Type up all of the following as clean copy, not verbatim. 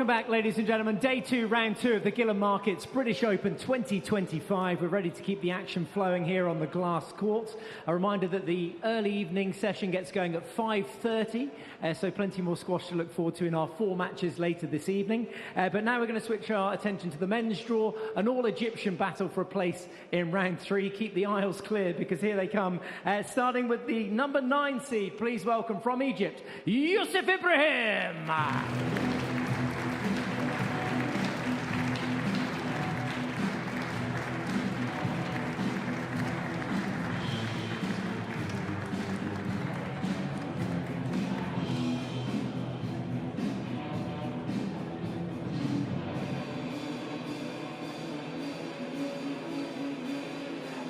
Welcome back, ladies and gentlemen. Day 2, round 2 of the GillenMarkets British Open 2025. We're ready to keep the action flowing here on the glass courts. A reminder that the early evening session gets going at 5:30, so plenty more squash to look forward to in our 4 matches later this evening. But now we're going to switch our attention to the men's draw, an all-Egyptian battle for a place in round 3. Keep the aisles clear because here they come. Starting with the number 9 seed, please welcome from Egypt, Youssef Ibrahim.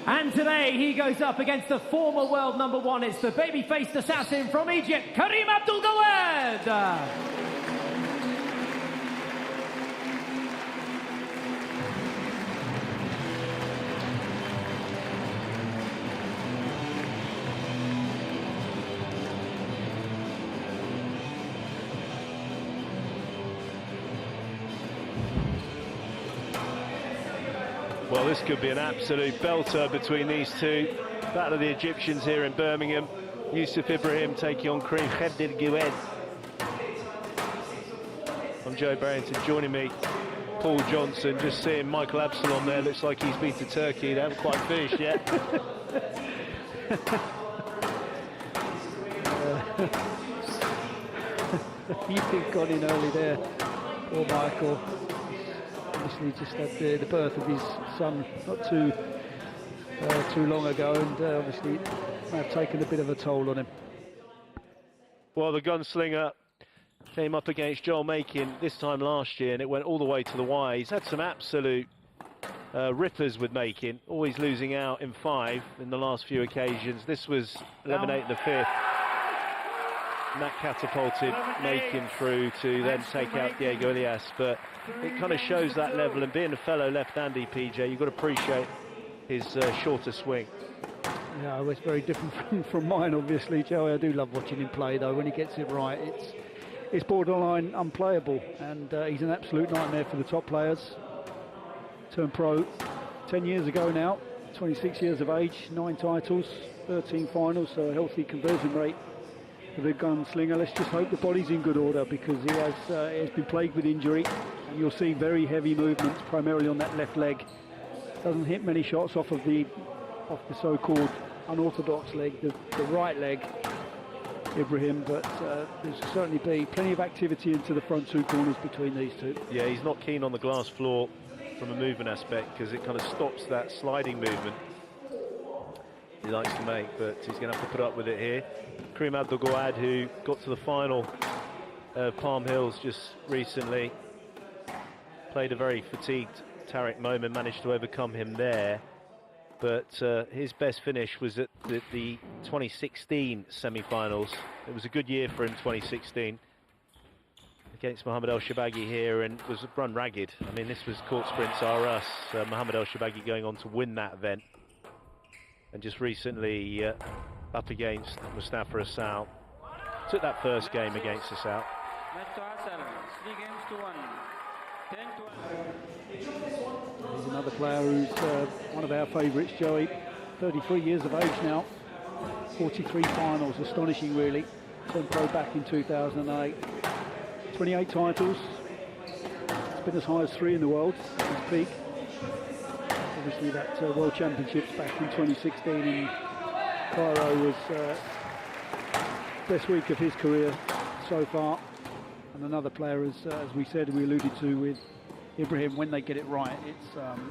And today he goes up against the former world number 1. It's the baby-faced assassin from Egypt, Karim Gawad. Well, this could be an absolute belter between these two. Battle of the Egyptians here in Birmingham. Youssef Ibrahim taking on Karim Gawad. I'm Joe Barrington, joining me, Paul Johnson. Just seeing Michael Absalom there, looks like he's been to Turkey. They haven't quite finished yet. You've been gone in early there, poor Michael. Obviously just had the birth of his son not too long ago, and obviously it may have taken a bit of a toll on him. Well, the gunslinger came up against Joel Makin this time last year, and it went all the way to the wire. He's had some absolute rippers with Makin, always losing out in 5 in the last few occasions. This was 11-8 in the 5th. And that catapulted Makin through to then take out Diego Elias, but it kind of shows that level, and being a fellow left-handy, PJ, you've got to appreciate his shorter swing. Yeah, well, it's very different from mine, obviously, Joey. I do love watching him play, though. When he gets it right, it's borderline unplayable, and he's an absolute nightmare for the top players. Turned pro 10 years ago now, 26 years of age, 9 titles, 13 finals, so a healthy conversion rate for the gunslinger. Let's just hope the body's in good order, because he has been plagued with injury, and you'll see very heavy movements, primarily on that left leg. Doesn't hit many shots off the so-called unorthodox leg, the right leg, Ibrahim, but there's certainly be plenty of activity into the front 2 corners between these two. Yeah, he's not keen on the glass floor from a movement aspect, because it kind of stops that sliding movement he likes to make, but he's going to have to put up with it here. Karim Gawad, who got to the final of Palm Hills just recently, played a very fatigued Tariq Momin, managed to overcome him there, but his best finish was at the 2016 semi-finals. It was a good year for him, 2016, against Mohamed El Shabagi here, and was run ragged. I mean, this was Court Sprints R Us, Mohamed El Shabagi going on to win that event, and just recently up against Mustafa Asal. Took that first game against Asal. He's another player who's one of our favourites, Joey. 33 years of age now, 43 finals, astonishing really. Turned pro back in 2008. 28 titles. It's been as high as 3 in the world at his peak. Obviously that World Championships back in 2016 in Cairo was best week of his career so far. And another player, as we said, we alluded to with Ibrahim, when they get it right,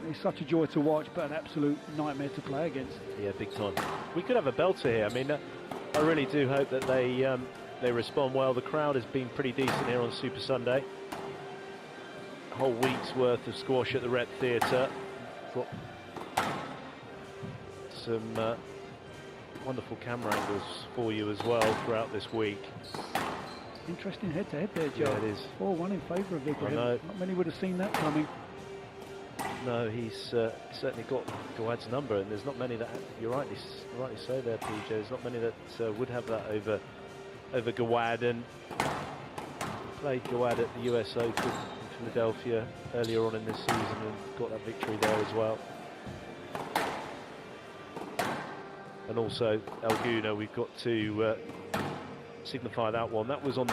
it's such a joy to watch, but an absolute nightmare to play against. Yeah, big time. We could have a belter here. I mean, I really do hope that they respond well. The crowd has been pretty decent here on Super Sunday. A whole week's worth of squash at the Rep Theatre. Got some wonderful camera angles for you as well throughout this week. Interesting head-to-head there, Joe. Yeah, it is. 4-1 in favour of Ibrahim. Not many would have seen that coming. No, he's certainly got Gawad's number, and there's not many that, you're rightly so there, PJ, there's not many that would have that over Gawad, and played Gawad at the US Open Philadelphia earlier on in this season and got that victory there as well. And also Alguna, we've got to signify that one. That was on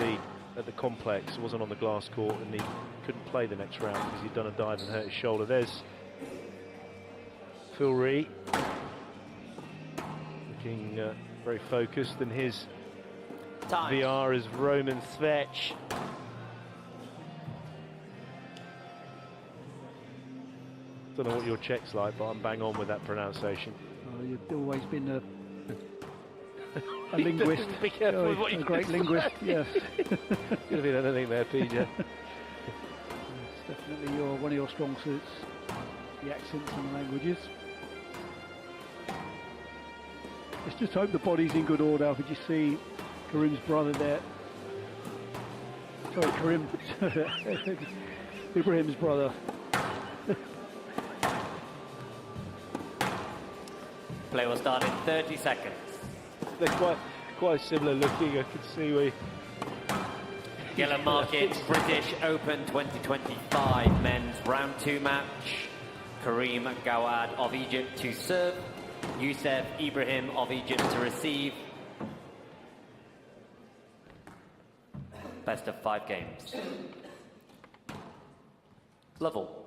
at the complex, it wasn't on the glass court, and he couldn't play the next round because he'd done a dive and hurt his shoulder. There's Phil Ree, looking very focused, and his Time. VR is Roman Svech. Don't know what your Czech's like, but I'm bang on with that pronunciation. Oh, you've always been a linguist. Be careful with what a you great linguist, yes. Could have been anything there, PJ. It's definitely one of your strong suits, the accents and the languages. Let's just hope the body's in good order. Could you see Karim's brother there? Sorry, Karim. Ibrahim's brother. Play will start in 30 seconds. They're quite similar looking. I can see we. GillenMarkets British Open 2025 men's round 2 match. Karim Gawad of Egypt to serve. Youssef Ibrahim of Egypt to receive. Best of 5 games. Level.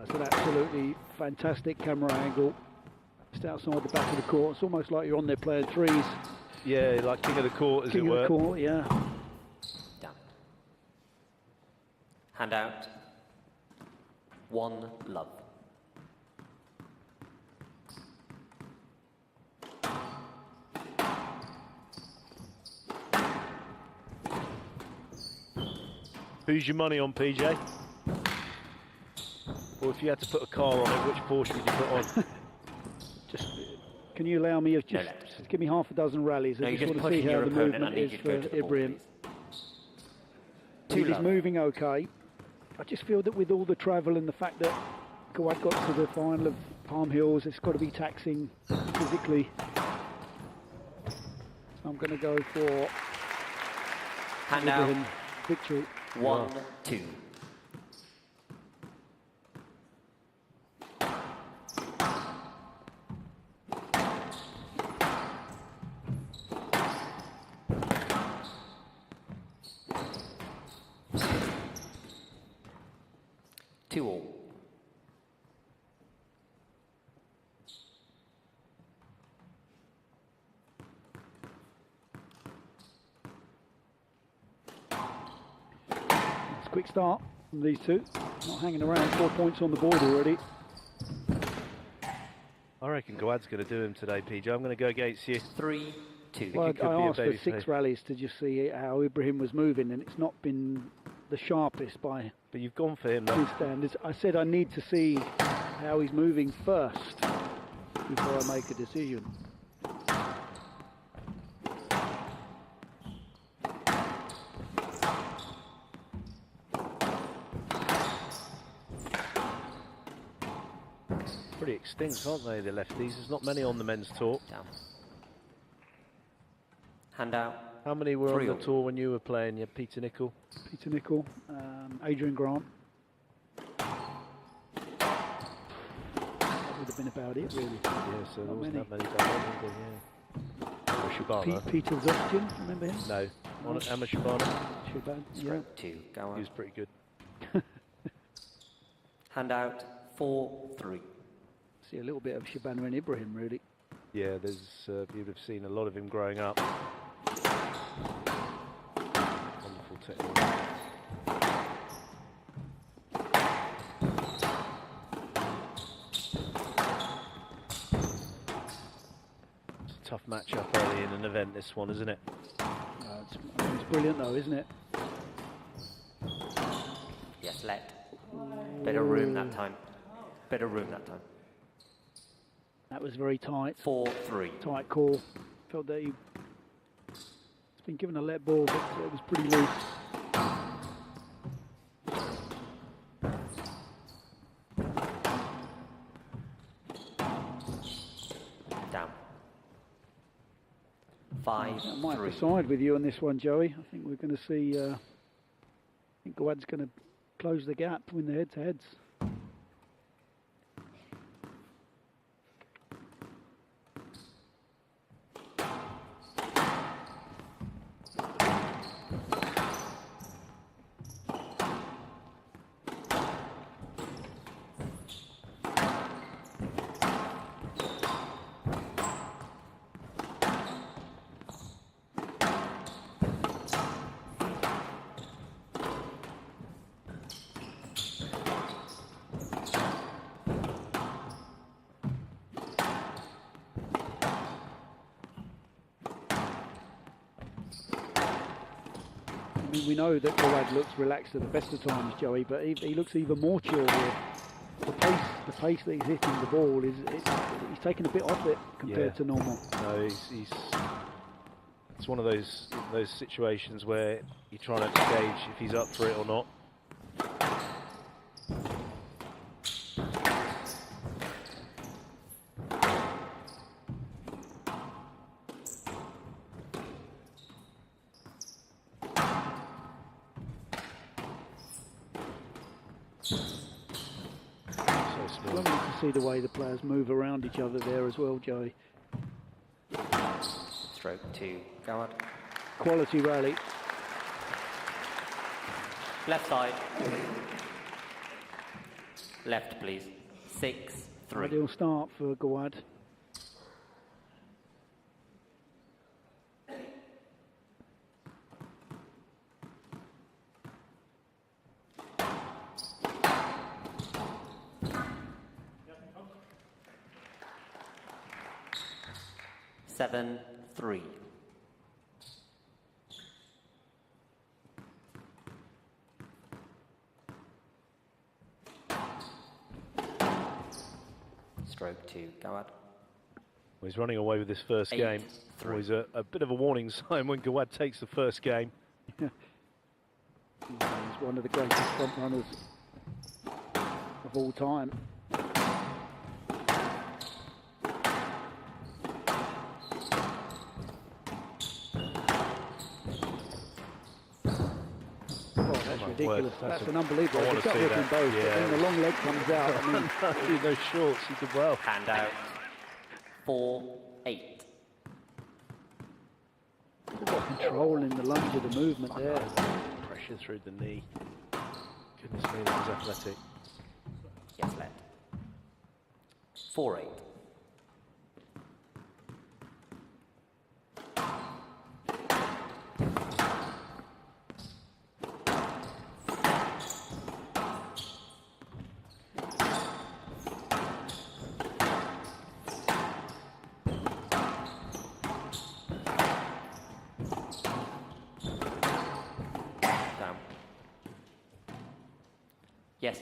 It's an absolutely fantastic camera angle. Just outside the back of the court. It's almost like you're on there playing threes. Yeah, like king of the court, as it were. King of the court, yeah. Down. Hand out. One love. Who's your money on, PJ? Or if you had to put a car on it, which Porsche would you put on? Just, can you allow me just give me half a dozen rallies? No, I you just just want to see how the movement I need is you to for go to the ball, Ibrahim. please. He's moving okay. I just feel that with all the travel and the fact that Gawad got to the final of Palm Hills, it's got to be taxing physically. I'm going to go for Hand out. Ibrahim victory. 1, 2. Two all. It's a quick start from these two. Not hanging around, 4 points on the board already. I reckon Gawad's going to do him today, PJ. I'm going to go against you. 3, 2. Well, could I be a asked for baby 6 face. rallies to just see how Ibrahim was moving, and it's not been the sharpest by But you've gone for him, though. his standards. I said I need to see how he's moving first before I make a decision. Pretty extinct, aren't they, the lefties? There's not many on the men's tour. Down. Hand out. How many were 3 on all. the tour when you were playing? Yeah, Peter Nicol. Peter Nicol, Adrian Grant. That would have been about it, really. Yeah, so there Not wasn't many. that many down there, yeah. Or Shabana. Peter Zoskin, remember him? No. Emma Shabana. Shaban, yeah. Stroke 2. Go He on. was pretty good. Hand out. 4, 3. See a little bit of Shabana and Ibrahim, really. Yeah, there's you'd have seen a lot of him growing up. Wonderful technique. It's a tough matchup early in an event, this one, isn't it? It's brilliant, though, isn't it? Yes, let. Bit of room that time. Bit of room that time. That was very tight. 4, 3. Tight call. Felt that he been given a let ball, but it was pretty loose. Down. 5-3. I might have to side with you on this one, Joey. I think we're going to see. I think Gawad's going to close the gap, win the head-to-heads. We know that Gawad looks relaxed at the best of times, Joey, but he looks even more chill here. The pace that he's hitting the ball he's taken a bit off it compared to normal. No, it's one of those situations where you're trying to gauge if he's up for it or not. See the way the players move around each other there as well, Joey. Stroke 2, Gawad. Quality rally. Left side. Left, please. 6-3. Ideal start for Gawad. Seven, 3. Stroke 2, Gawad. Well, he's running away with this first game. Always a bit of a warning sign when Gawad takes the first game. He's one of the greatest front runners of all time. Ridiculous. That's an unbelievable. I want to see that. Both, but then the long leg comes out. I mean, those shorts, he did well. Hand out. 4-8. Got control in the lunge of the movement there. Pressure through the knee. Goodness me, that was athletic. Yes, left. 4-8. Yes.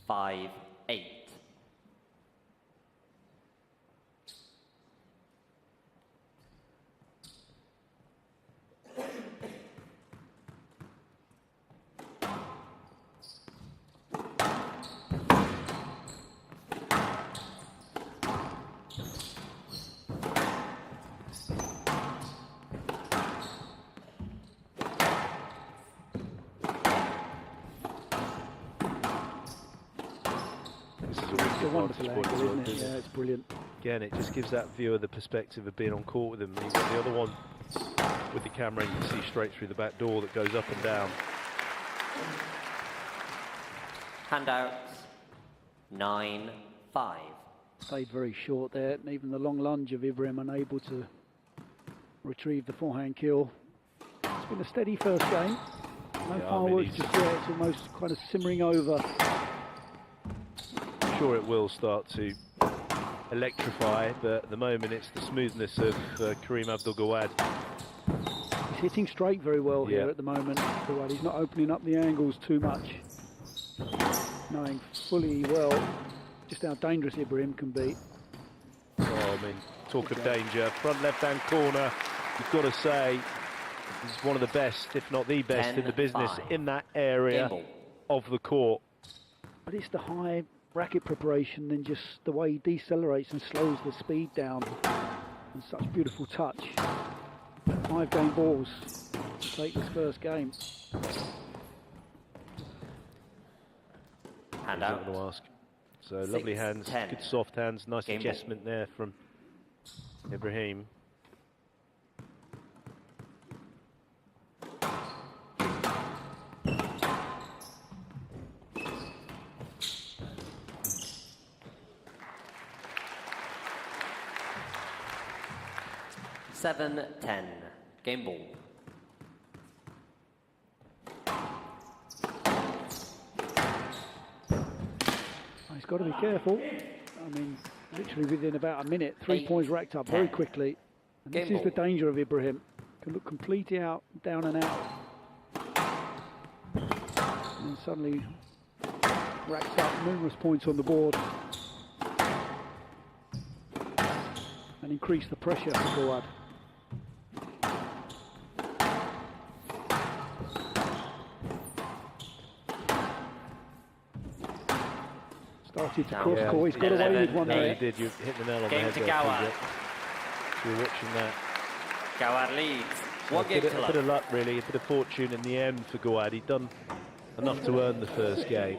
5-8. It's a wonderful angle, isn't it? Yeah, it's brilliant. Again, it just gives that viewer the perspective of being on court with him. You've got the other one with the camera, and you can see straight through the back door that goes up and down. Handouts. 9-5. Stayed very short there, and even the long lunge of Ibrahim unable to retrieve the forehand kill. It's been a steady first game. No fireworks just yet. It's almost kind of simmering over. I'm sure it will start to electrify, but at the moment it's the smoothness of Karim Gawad. He's hitting straight very well here at the moment. Gawad, he's not opening up the angles too much, knowing fully well just how dangerous Ibrahim can be. Oh, I mean, talk of danger. Front left-hand corner, you've got to say, he's one of the best, if not the best, in the business in that area of the court. But it's the high racket preparation and just the way he decelerates and slows the speed down. And such beautiful touch. 5 game balls to take this first game. Hand out. I'm going to ask. So lovely hands, 6-10. good soft hands, nice Game adjustment there from Ibrahim. Seven, 10. Game ball. He's got to be careful. I mean, literally within about a minute, 3 points racked up very quickly. And this is the danger of Ibrahim. Can look completely out, down and out. And suddenly racks up numerous points on the board. And increase the pressure for Gawad. Started to cross court. He's got away with one there. You did. You hit the nail on the Game head to there. Gawad. So you're watching that. Gawad leads. So One game to a bit of luck, really. A bit of fortune in the end for Gawad. He'd done enough to earn the first game.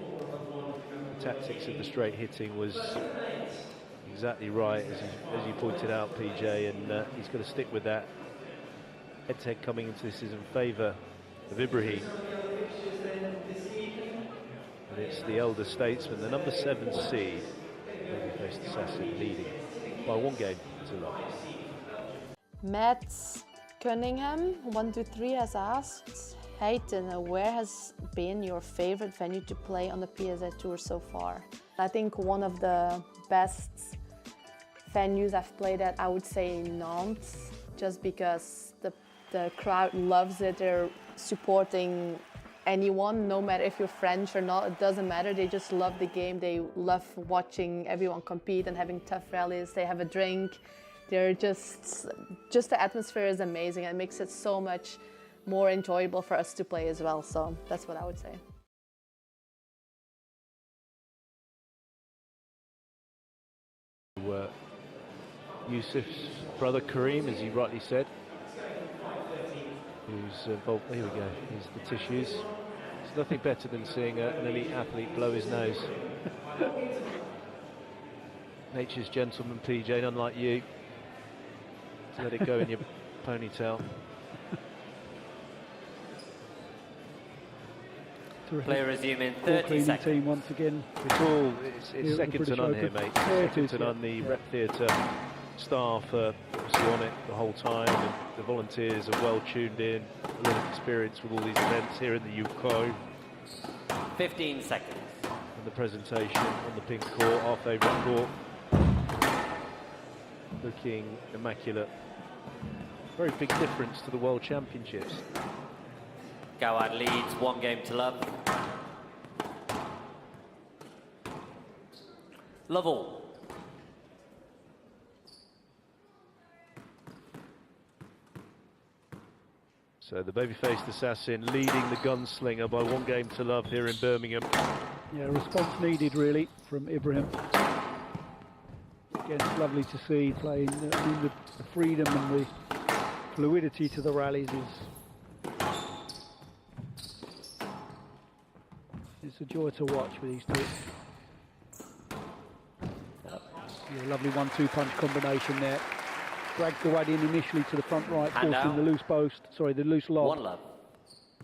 The tactics of the straight hitting was exactly right, as you pointed out, PJ, and he's got to stick with that. Head-to-head coming into this is in favour of Ibrahim. And it's the elder statesman, the number 7 seed, babyface assassin, leading by 1 game to 0. Matt Cunningham, 123, has asked, Hayden, where has been your favorite venue to play on the PSA Tour so far? I think one of the best venues I've played at, I would say Nantes, just because the crowd loves it. They're supporting anyone, no matter if you're French or not, it doesn't matter. They just love the game. They love watching everyone compete and having tough rallies. They have a drink. They're just the atmosphere is amazing. It makes it so much more enjoyable for us to play as well. So that's what I would say. Youssef's brother Karim, as he rightly said, who's involved. Here we go. Here's the tissues. There's nothing better than seeing an elite athlete blow his nose. Nature's gentleman, PJ, unlike you. To let it go in your ponytail. Player resume in 30 seconds. Team once again. It's second to none here, mate. Second to none. The Rep Theatre staff are obviously on it the whole time, and the volunteers are well tuned in, a lot of experience with all these events here in the UK. 15 seconds. And the presentation on the pink court, our favourite court, looking immaculate. Very big difference to the World Championships. Gawad leads 1 game to love. Love all. So the baby-faced assassin leading the gunslinger by 1 game to love here in Birmingham. Yeah, response needed really from Ibrahim. Again, it's lovely to see playing. I mean, the freedom and the fluidity to the rallies it's a joy to watch with these two. Yeah, lovely 1-2 punch combination there. Dragged Gawad in initially to the front right, forcing the loose post, sorry, the loose lob. 1 love.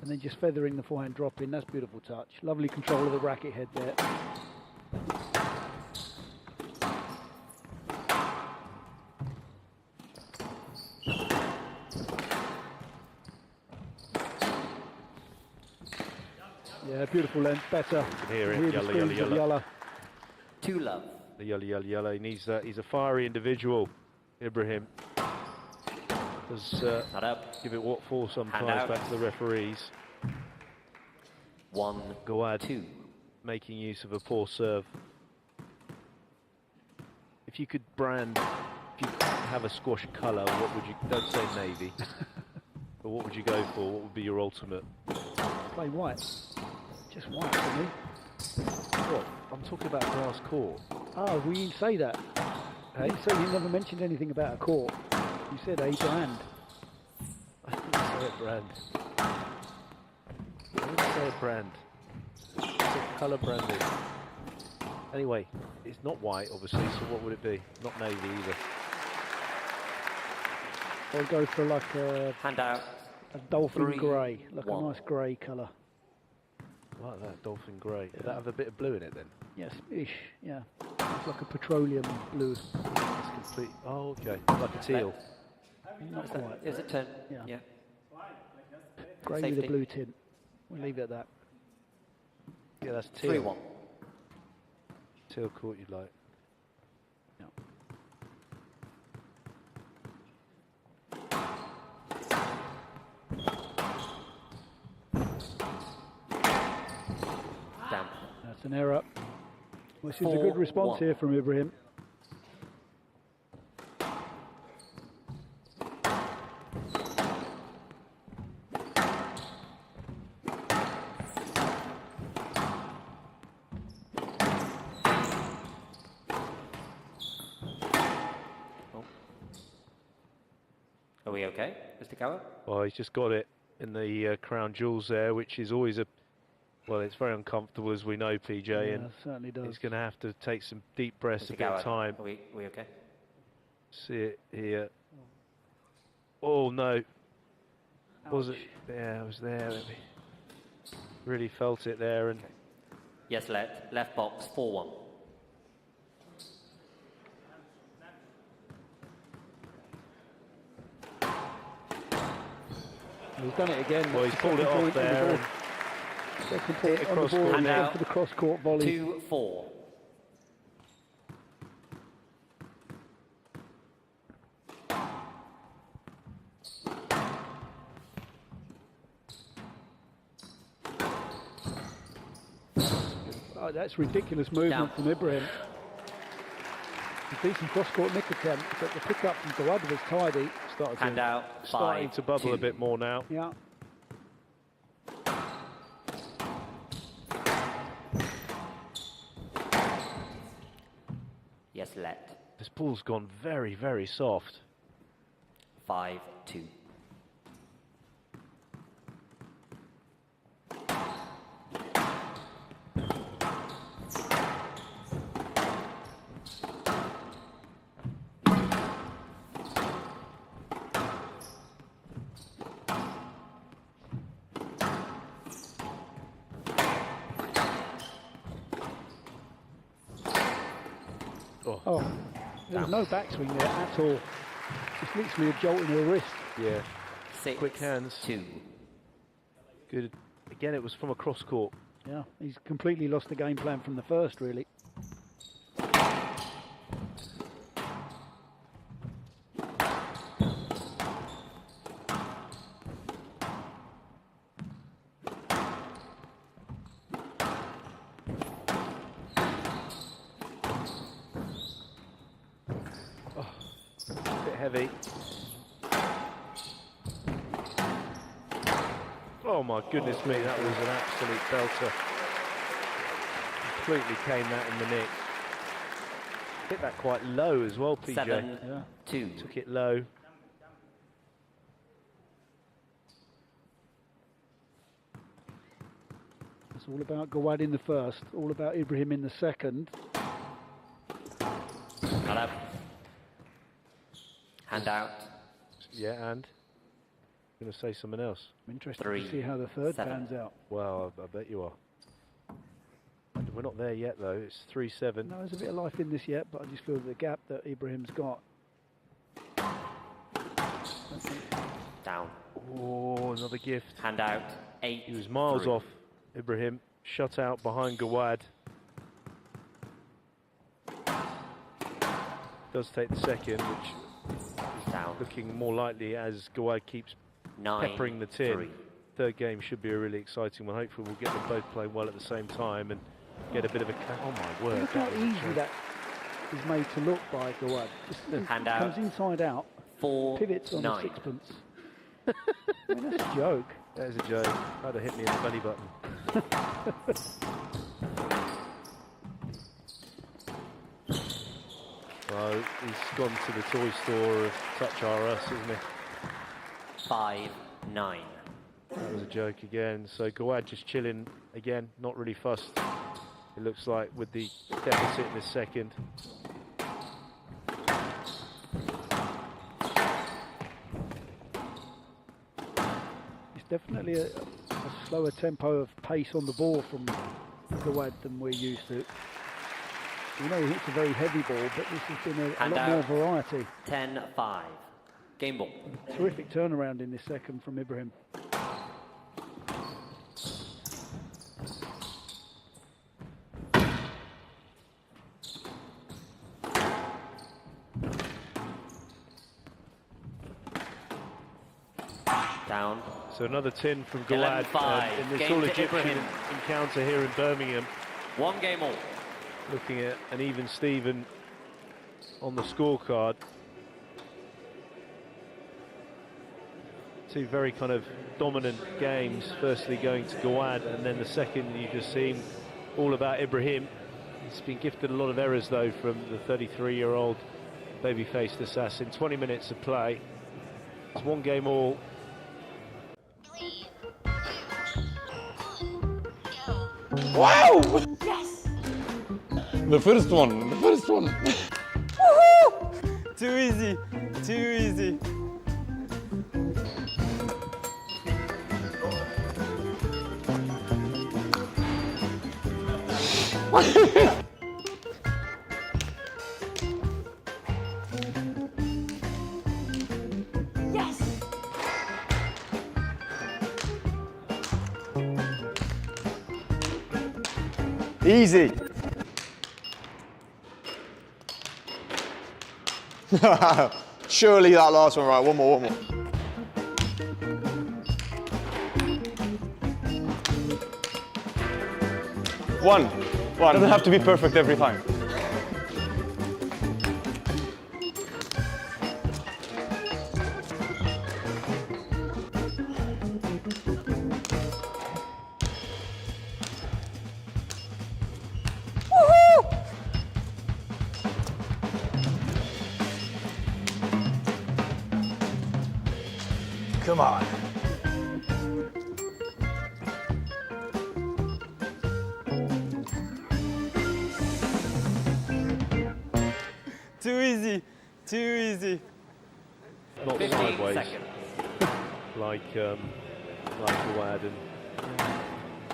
And then just feathering the forehand drop in. That's beautiful touch. Lovely control of the racket head there. Yeah, beautiful length, better. You can hear it, yalla. 2 love. The yalla. He's a fiery individual, Ibrahim. Does give it what for sometimes back to the referees. 1, Gawad 2. making use of a poor serve. if you could brand, if you could have a squash colour, what would you? Don't say navy. But what would you go for? What would be your ultimate? Play white. Just white for me. What? I'm talking about grass court. Oh, we didn't say that. Hey, so you never mentioned anything about a court. You said a brand. I didn't say a brand. I didn't say a brand. I said colour branding. Anyway, it's not white, obviously, so what would it be? Not navy either. I'll go for like a dolphin grey, like a nice grey colour. I like that, dolphin grey. Does that have a bit of blue in it then? Yes, ish, yeah. It's like a petroleum blue. It's complete. Oh, okay. Like a teal. Not quite. Is it 10? Yeah. Grey with a blue tint. We'll leave it at that. Yeah, that's teal. 3-1. Teal court you'd like. Yeah. Down. That's an error. This is a good response here from Ibrahim. Are we okay, Mr. Gawad? Well, he's just got it in the crown jewels there, which is always a... Well, it's very uncomfortable, as we know, PJ, Yeah, and it certainly does. he's going to have to take some deep breaths, Mr. a bit of Gawad, time. Are we okay? See it here. Oh, no. Was it? Yeah, I was there. Really felt it there. And Yes, left box, 4-1. He's done it again. Well, he's pulled it off there. Second point on the Across board, court. and Out. for the cross-court volley. 2-4. Oh, that's ridiculous movement Down. from Ibrahim. A decent cross-court nick attempt, but the pick-up from Gawad was tidy. Hand out, starting 5, to bubble 2. a bit more now. Yeah. Yes, let. This ball's gone very, very soft. 5-2. Oh, there was no backswing there at all. Just literally a jolt in her wrist. Yeah. 6, Quick hands. 2. Good. Again, it was from a cross court. Yeah, he's completely lost the game plan from the first, really. A bit heavy. Oh my goodness me, that was an absolute belter. Completely came that in the nick. Hit that quite low as well, PJ. 7-2. Took it low. It's all about Gawad in the first, all about Ibrahim in the second. Hello. Hand out. Yeah, and? I'm going to say something else. I'm interested 3, to see how the third 7. pans out. Well, I bet you are. We're not there yet, though. It's 3-7. No, there's a bit of life in this yet, but I just feel the gap that Ibrahim's got. Down. Oh, another gift. Hand out. 8. He was miles off, Ibrahim. Shut out behind Gawad. Does take the second, which is Down. looking more likely as Gawad keeps 9, peppering the tin. 3. Third game should be a really exciting one. Hopefully we'll get them both playing well at the same time and get a bit of a... Oh my word. Look how that was a easy joke. that is made to look by Gawad. Hand Comes out. inside out, 4-9. pivots on a sixpence. I mean, that's a joke. That is a joke. That'd have hit me in the belly button. Well, he's gone to the toy store of Touch R Us, isn't he? 5-9. That was a joke again. So Gawad just chilling again, not really fussed. It looks like with the deficit in this second. It's definitely a slower tempo of pace on the ball from Gawad than we're used to. We know he hits a very heavy ball, but this has been a lot more variety. 10-5. Game ball. Terrific turnaround in this second from Ibrahim. Down. So another 10 from Gawad 11-5. in this Game all to Egyptian Ibrahim. encounter here in Birmingham. 1 game all. Looking at an even Steven on the scorecard. Two very kind of dominant games, firstly going to Gawad, and then the second you've just seen all about Ibrahim. He's been gifted a lot of errors though from the 33-year-old baby-faced assassin. 20 minutes of play. It's 1 game all. Wow! Yes! The first one. Woohoo! Too easy, too easy. Yes! Easy. Surely that last one, right? One more. One. Doesn't have to be perfect every time. Come on. Too easy, too easy. Not 15 sideways, seconds. like Gawad, and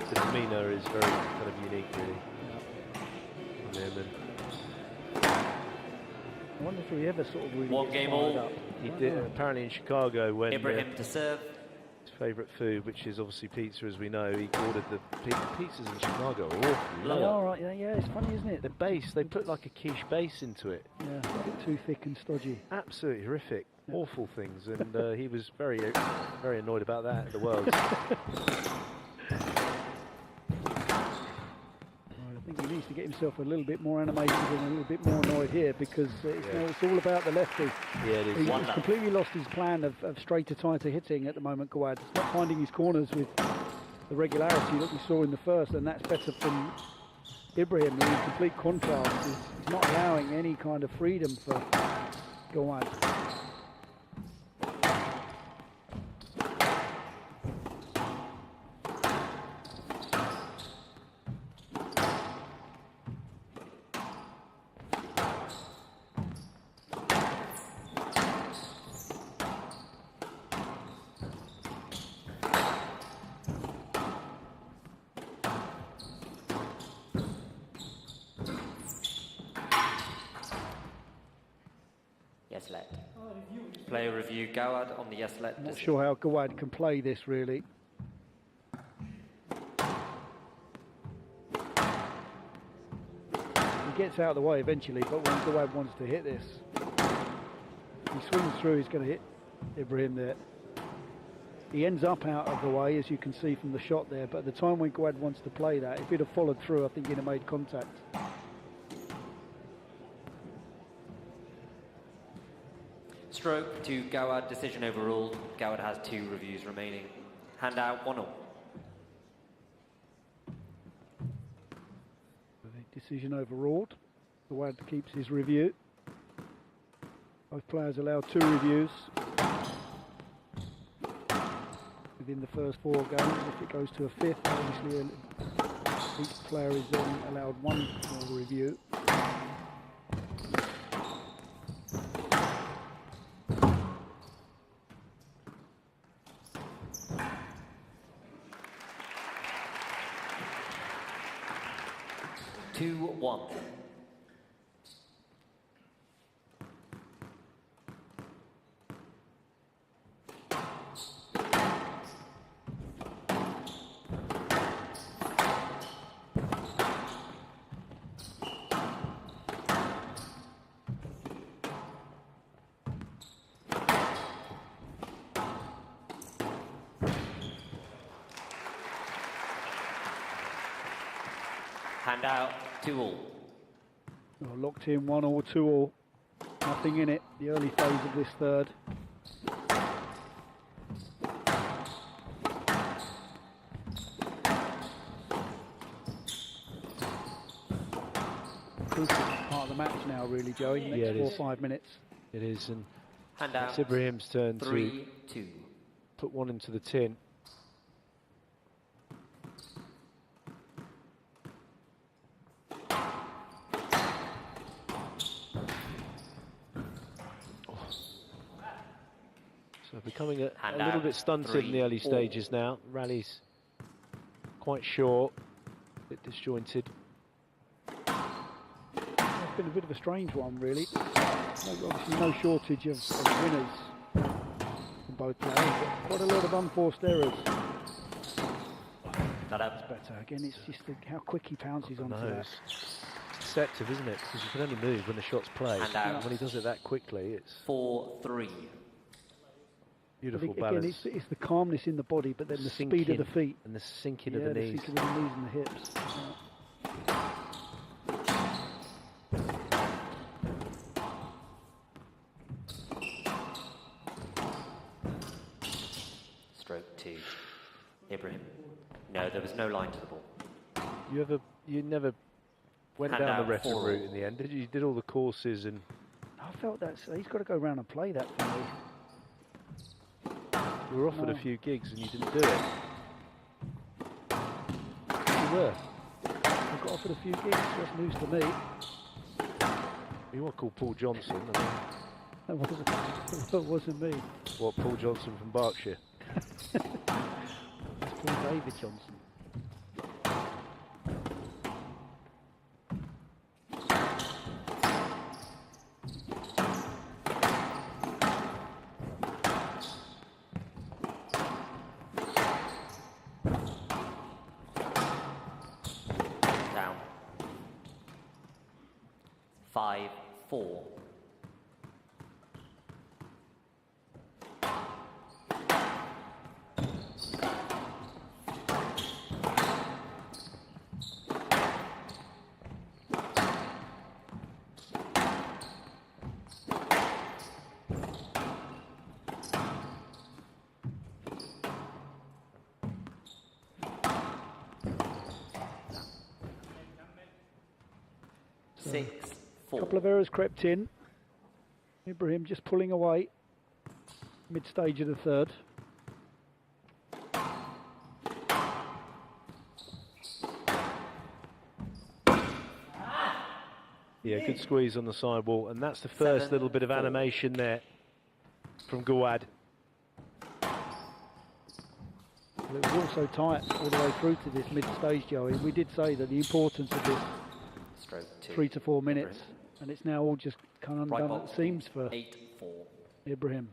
the demeanour is very kind of unique, really. From him, and I wonder if he ever sort of really 1 gets game fired all. up. he did apparently in Chicago when Ibrahim to serve. his favourite food, which is obviously pizza, as we know, he ordered the pizzas in Chicago are awful. They Lower. are, right, yeah, it's funny, isn't it? The base, they put like a quiche base into it. Yeah, a bit too thick and stodgy. Absolutely horrific, awful things, and he was very annoyed about that at the Worlds. I think he needs to get himself a little bit more animated and a little bit more annoyed here because it's all about the lefty. Yeah, it is. He's Wonder. completely lost his plan of straighter, tighter hitting at the moment, Gawad. He's not finding his corners with the regularity that we saw in the first, and that's better from Ibrahim, who in complete contrast is not allowing any kind of freedom for Gawad. Yes, let. Player review. Gawad on the yes, let. Not sure how Gawad can play this, really. He gets out of the way eventually, but when Gawad wants to hit this, he swings through, he's going to hit Ibrahim there. He ends up out of the way, as you can see from the shot there, but at the time when Gawad wants to play that, if he'd have followed through, I think he'd have made contact. Stroke to Gawad, decision overruled. Gawad has 2 reviews remaining. Handout 1-all. The decision overruled. Gawad keeps his review. Both players allowed 2 reviews within the first 4 games. If it goes to a 5th, obviously each player is then allowed 1 more review. Handout 2-all. Locked in 1-all, 2-all. Nothing in it. The early phase of this third. Crucial part of the match now, really, Joey. Next 4 or 5 minutes. It is, and Handout it's Ibrahim's turn 3-2. to put one into the tin. So becoming a little bit stunted in the early stages now. Rally's quite short, a bit disjointed. It's been a bit of a strange one, really. Obviously no shortage of winners from both players, but quite a lot of unforced errors. That's better. Again, it's just how quick he pounces onto that. It's deceptive, isn't it? Because you can only move when the shot's played. And when he does it that quickly, it's 4-3. Beautiful again, balance. It's the calmness in the body, but then the speed of the feet. And the sinking of the knees. The sinking of the knees and the hips. Stroke 2. Ibrahim. No, there was no line to the ball. You never went Hand down the out referee 4-all. route in the end, did you? You did all the courses and... I felt that he's got to go around and play that for me. You were offered a few gigs and you didn't do it. You were. I got offered a few gigs, that's news to me. You weren't called Paul Johnson. I mean, That wasn't me. what, Paul Johnson from Berkshire? That's Paul David Johnson. Down. 5-4. A couple of errors crept in. Ibrahim just pulling away. Mid-stage of the third. Yeah, good squeeze on the sidewall, and that's the first little bit of animation there from Gawad. It was also tight all the way through to this mid-stage, Joey. We did say that the importance of this 3 to 4 minutes, and it's now all just kind of undone at the seams for 8-4. Ibrahim.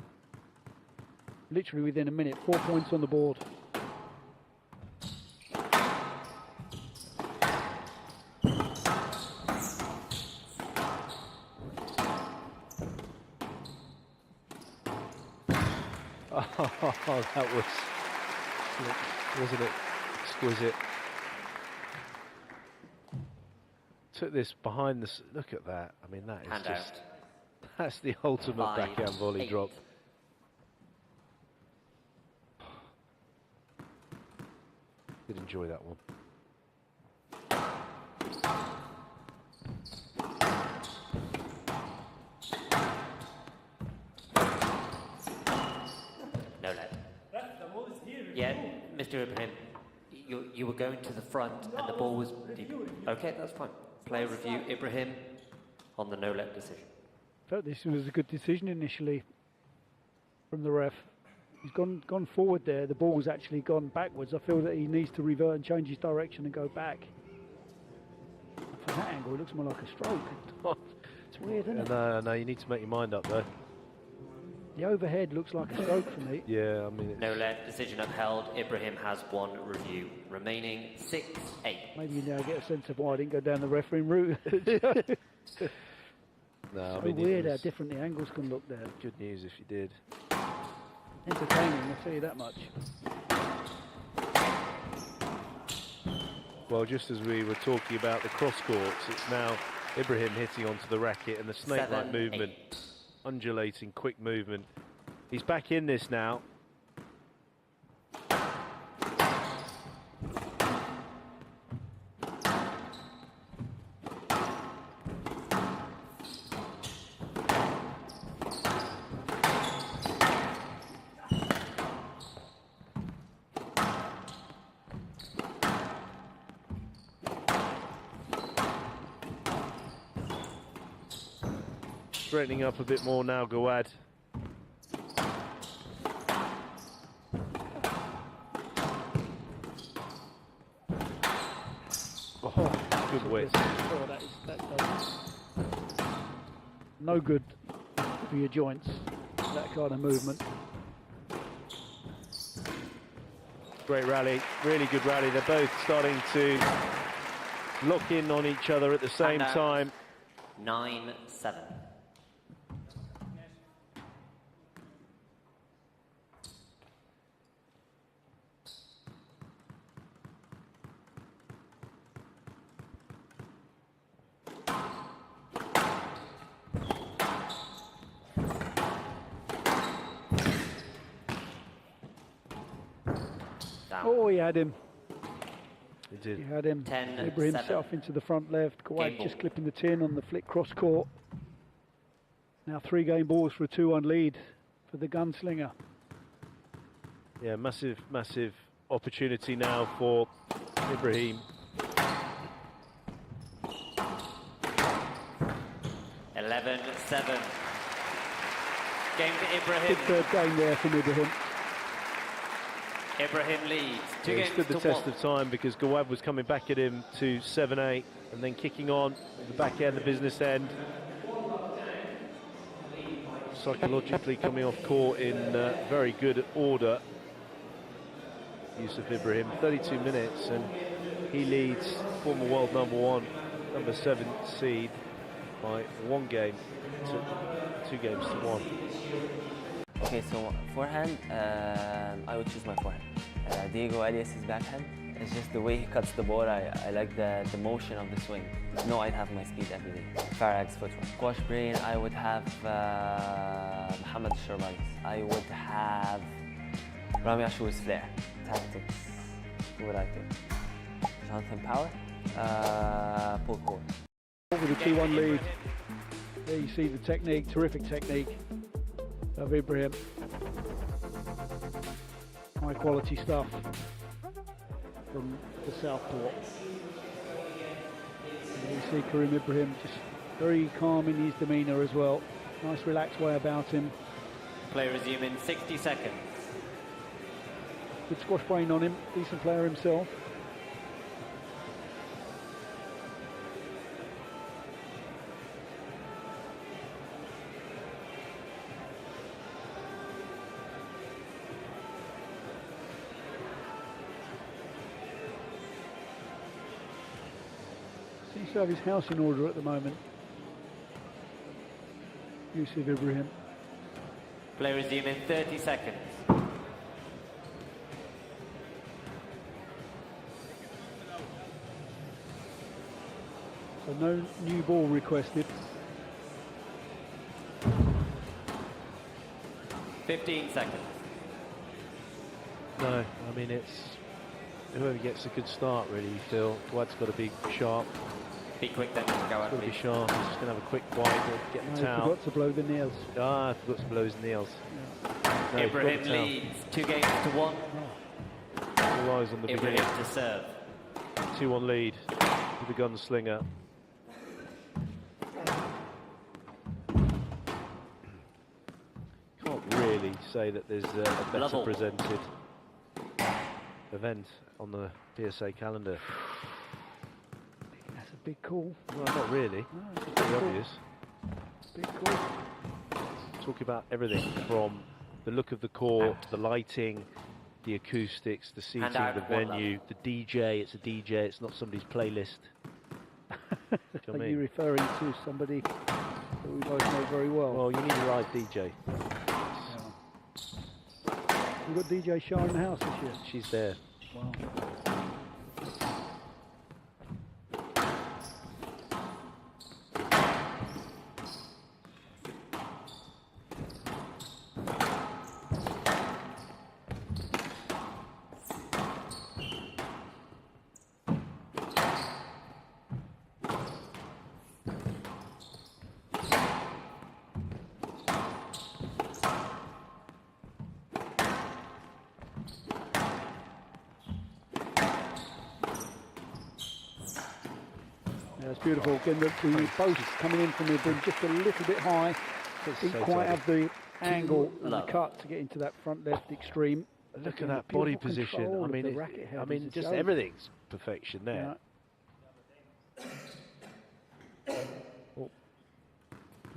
Literally within a minute, 4 points on the board. Oh, that was, wasn't it exquisite? Took this behind the... Look at that. I mean, that is Hand just... out. That's the ultimate 5, backhand volley 8. drop. Did enjoy that one. No let. Yeah, Mr. Ibrahim, you were going to the front and the ball was deep. Okay, that's fine. Player review, Ibrahim on the no-let decision. Felt this was a good decision initially from the ref. He's gone forward there. The ball's actually gone backwards. I feel that he needs to revert and change his direction and go back. From that angle, it looks more like a stroke. It's weird, isn't it? No, you need to make your mind up though. The overhead looks like a stroke for me. Yeah, I mean... It's... No-let decision upheld. Ibrahim has 1 review remaining. 6-8. Maybe you now get a sense of why I didn't go down the refereeing route. No, so I mean, weird how different the angles can look there. Good news if you did. Entertaining, I'll tell you that much. Well, just as we were talking about the cross courts, it's now Ibrahim hitting onto the racket and the snake-like 7, movement, 8. undulating, quick movement. He's back in this now. Straightening up a bit more now, Gawad. Oh, good width. Oh, no good for your joints, that kind of movement. Great rally, really good rally. They're both starting to lock in on each other at the same time. 9-7. Oh, he had him. He did. He had him. 10-7. Ibrahim himself into the front left. Gawad just clipping the tin on the flick cross court. Now 3 game balls for a 2-1 lead for the gunslinger. Yeah, massive, massive opportunity now for Ibrahim. 11-7. Game to Ibrahim. Good third game there from Ibrahim. Ibrahim leads. 2 He games stood the to test 1. of time because Gawad was coming back at him to 7-8 and then kicking on the back end, the business end. Psychologically coming off court in very good order. Youssef Ibrahim, 32 minutes, and he leads former world #1, number 7 seed by 1 game to 2 games to 1. Okay, so forehand, I would choose my forehand. Diego Arias' backhand. It's just the way he cuts the ball. I like the motion of the swing. No, I'd have my speed every day. Farag's footwork. Squash brain, I would have Mohamed Sherbanis. I would have Rami Ashour's flair. Tactics, who would I pick? Jonathan Power, Paul Cole. Over the 2-1 lead. There you see the technique, terrific technique of Ibrahim. High quality stuff from the Southport. And you see Karim Ibrahim just very calm in his demeanour as well. Nice relaxed way about him. Play resume in 60 seconds. Good squash brain on him, decent player himself. Seems to have his house in order at the moment. Youssef Ibrahim. Play resume in 30 seconds. So no new ball requested. 15 seconds. No, I mean, it's whoever gets a good start, really, Phil. Gawad's got to be sharp. Be quick then, Gawad, Got to be please. sharp. He's just going to have a quick wide, get the No, towel. he forgot to blow the nails. Ah, I forgot to blow his nails. Yeah. No, he forgot Ibrahim the towel. leads 2 games to 1. All eyes on the Ibrahim beginning. to serve. 2-1 lead to the gunslinger. Can't really say that there's a better Level. presented event on the PSA calendar. That's a big call. Well, not really. No, it's a big Pretty call. obvious. Big call. Talk about everything from the look of the court, the lighting, the acoustics, the seating, out the one venue, the DJ. It's a DJ. It's not somebody's playlist. Do you know what I Are you mean? referring to somebody that we both know very well? Well, you need a live DJ. We've got DJ Shah in the house this year. She's there. Wow. Yeah, it's beautiful. Again, the post coming in from the brim just a little bit high. Didn't so quite tight. have the angle and the love. cut to get into that front left extreme. Look Again, at that the body beautiful position. control I of mean, the racket head is a just joke. everything's perfection there. Yeah. Oh,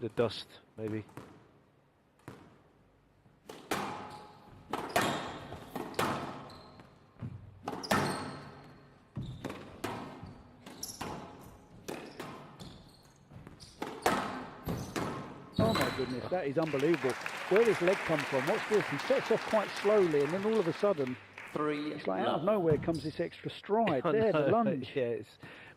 bit of dust, maybe. Oh my goodness, that is unbelievable. Where does leg come from? What's this? He sets off quite slowly, and then all of a sudden, 3 it's like out of love. nowhere comes this extra stride. I There, the know, lunge. Yeah,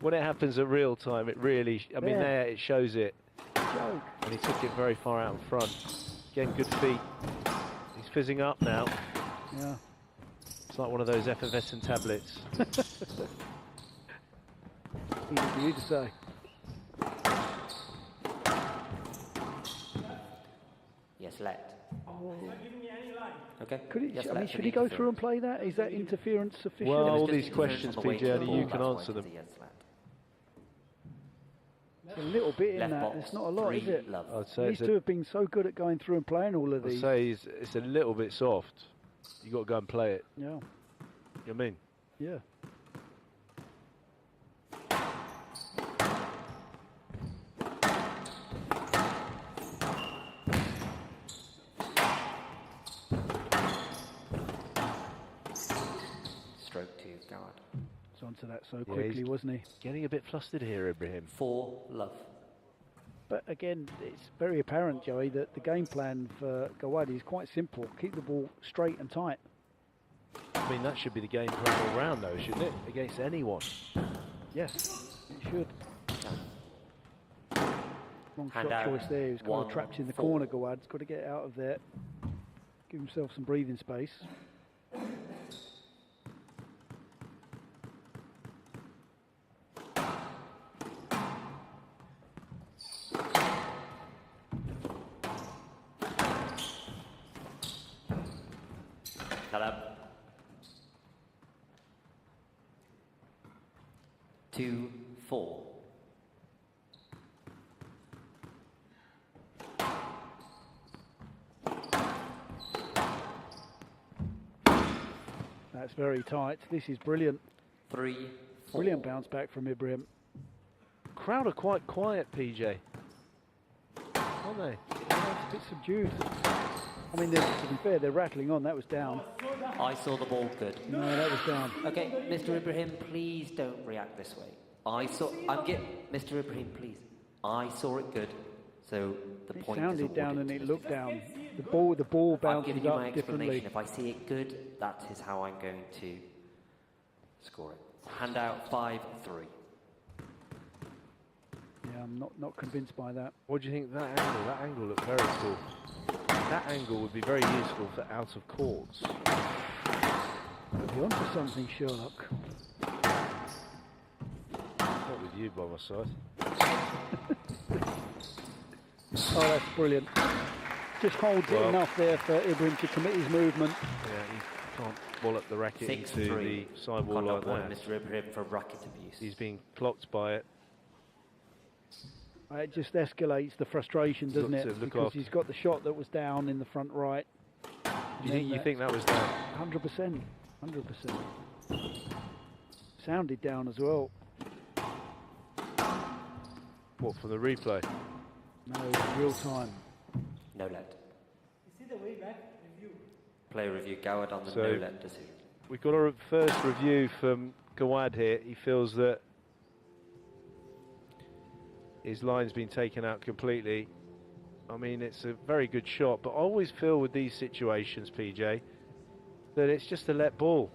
when it happens at real time, it really, I mean, There. there it shows it. Joke. And he took it very far out in front. Again, good feet. He's fizzing up now. Yeah. It's like one of those effervescent tablets. Easy for you to say. Yes, let. Oh. Okay. Could it, Yes, I mean, let should for he the go through and interference. play that? Is that interference sufficient? Well, There was all just these interference questions, on the way PJ, to the only ball, you can that's why answer it them. was a yes, let. It's a little bit in Left that. box, It's not a lot, is 3 it? love. I'd say These it's two have been so good at going through and playing all of I'd these. say it's a little bit soft. You got to go and play it. Yeah, You know what I mean? yeah. Stroke 2, Gawad. He's onto that so Yeah, quickly, he's- wasn't he? Getting a bit flustered here, Ibrahim. 4 love. But again, it's very apparent, Joey, that the game plan for Gawad is quite simple. Keep the ball straight and tight. I mean, that should be the game plan all round, though, shouldn't it? Against anyone. Yes, it should. Wrong Hand shot out. choice there. He was kind 1, of trapped in the 4. corner, Gawad's got to get out of there. Give himself some breathing space. Hello. 2, 4. That's very tight. This is brilliant. 3, 4. Brilliant bounce back from Ibrahim. Crowd are quite quiet, PJ. Aren't they? Yeah, it's a bit subdued. I mean, to be fair, they're rattling on. That was down. I saw the ball good. No, that was down. Okay, Mr. Ibrahim, please don't react this way. Mr. Ibrahim, please. I saw it good, so the It point sounded is down awarded and to it Mr. looked down. The ball I'm bounces giving you my up differently. explanation. If I see it good, that is how I'm going to score it. Hand out 5, 3. Yeah, I'm not convinced by that. What do you think of that angle? That angle looked very cool. that angle would be very useful for out of courts. You're onto something, Sherlock. Not with you by my side. Oh, that's brilliant. Just holds it enough there for Ibrahim to commit his movement. Yeah, you can't wallop the racket into the sidewall like that. Mr. Ibrahim for racket abuse. He's being clocked by it. It just escalates the frustration, doesn't it? Because he's got the shot that was down in the front right. You think that was down? 100%. 100%. Sounded down as well. What, from the replay? No, real time. No let. Play review, Gawad on the no let decision. We've got a first review from Gawad here. He feels that his line's been taken out completely. I mean, it's a very good shot, but I always feel with these situations, PJ, that it's just a let ball.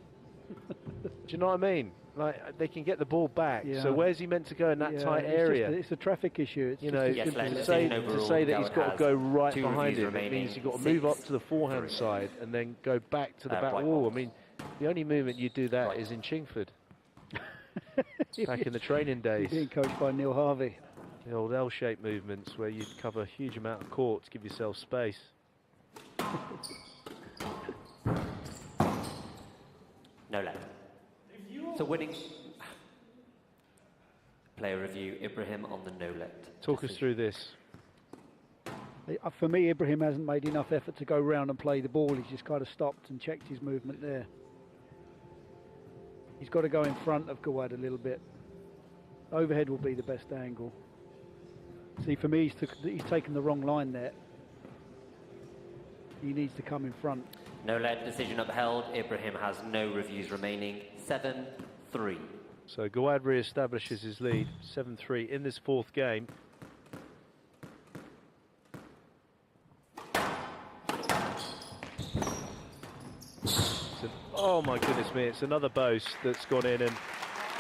Do you know what I mean? Like, they can get the ball back. Yeah. So where's he meant to go in that tight area? It's a traffic issue. It's, you know, to say that he's got to go right behind him, it means you've got to move up to the forehand side and then go back to the back wall. I mean, the only movement you do that is in Chingford, back in the training days. Being coached by Neil Harvey. The old L-shaped movements where you'd cover a huge amount of court to give yourself space. No let. So winning. Player review, Ibrahim on the no let. Talk us through this. For me, Ibrahim hasn't made enough effort to go round and play the ball. He's just kind of stopped and checked his movement there. He's got to go in front of Gawad a little bit. Overhead will be the best angle. See, for me, he's taken the wrong line there. He needs to come in front. No let decision upheld. Ibrahim has no reviews remaining. 7-3. So Gawad re-establishes his lead, 7-3 in this fourth game. Oh my goodness me, it's another boast that's gone in, and